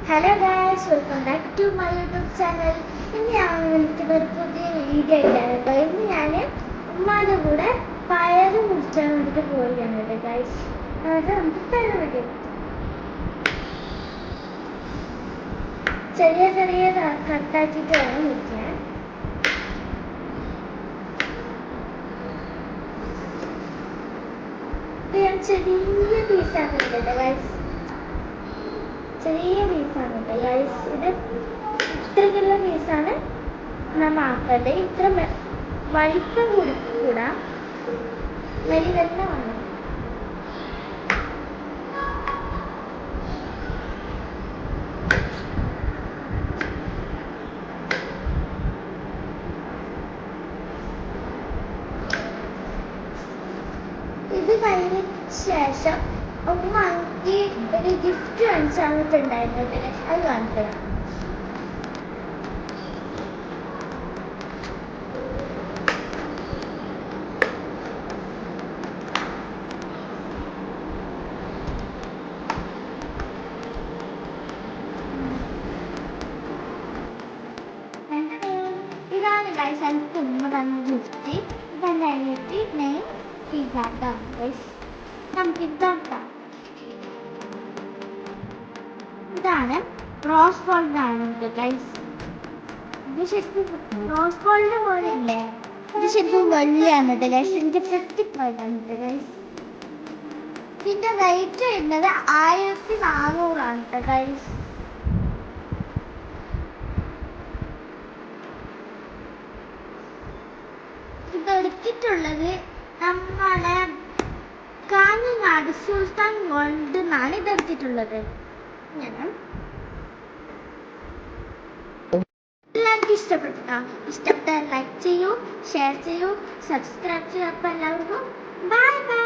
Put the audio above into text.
Hello guys, welcome back to my YouTube channel. ഇന്ന് ഞാൻ ഒരു പുതിയ വീഡിയോ ഇട്ടാണ്. ഇന്ന് ഞാൻ ഉമ്മാൻ്റെ കൂടെ പയറ് മുറിച്ചാൻ വേണ്ടിയിട്ട് പോവുകയാണ് ഗായ്സ്. അതായത് നമുക്ക് പയറ് വയ്ക്കും. ചെറിയ ചെറിയ കട്ടാക്കിയിട്ട് വേണം മുറിക്കാൻ. ഇത് ഞാൻ ചെറിയ പീസാക്കുന്നുണ്ട് ഗായ്സ്. ചെറിയ പീസാണ് ഗൈസ്. ഇത് ഇത്രയ്ക്കുള്ള പീസാണ് നമ്മൾ ആക്കേണ്ടത്. ഇത്ര വലിപ്പം കൂടാ, വലിയ തന്നെ വേണം. ഇത് കഴിഞ്ഞ ശേഷം ഉമ്മ എനിക്ക് ഒരു ഗിഫ്റ്റ് വാങ്ങിച്ചാന്നിട്ടുണ്ടായിരുന്നത്. അത് കാണിക്കണം. ഇതാണ് ഗൈസ് എനിക്ക് ഉമ്മ തന്ന ഗിഫ്റ്റ്. ഇതെൻ്റെ അനിയത്തി നെയിം പിസാട്ടാണ് ഗൈസ്. നമുക്ക് ഇതാക്കാം. ഇതാണ് റോസ് ഗോൾഡ് ആണ് ഗൈസ്. ഇത് ശരിക്കും റോസ് ഗോൾഡ് പോലെ ഇല്ലേ, ഇത് ശരിക്കും വെള്ളിയാണ് ഗൈസ്. ഇതിൻ്റെ പ്രത്യേകത ഗൈസ്. ഇതിൻ്റെ റേറ്റ് വരുന്നത് 1400 ഗൈസ്. ഇതെടുത്തിട്ടുള്ളത് നമ്മളെ കാഞ്ഞങ്ങാട് സുൽത്താൻ ഗോൾഡ് എന്നാണ് ഇതെടുത്തിട്ടുള്ളത്. എല്ലാവർക്കും ഇഷ്ടപ്പെട്ടാൽ ലൈക്ക് ചെയ്യൂ, ഷെയർ ചെയ്യൂ, സബ്സ്ക്രൈബ് ചെയ്യൂ. അപ്പോൾ എല്ലാവർക്കും ബൈ ബൈ.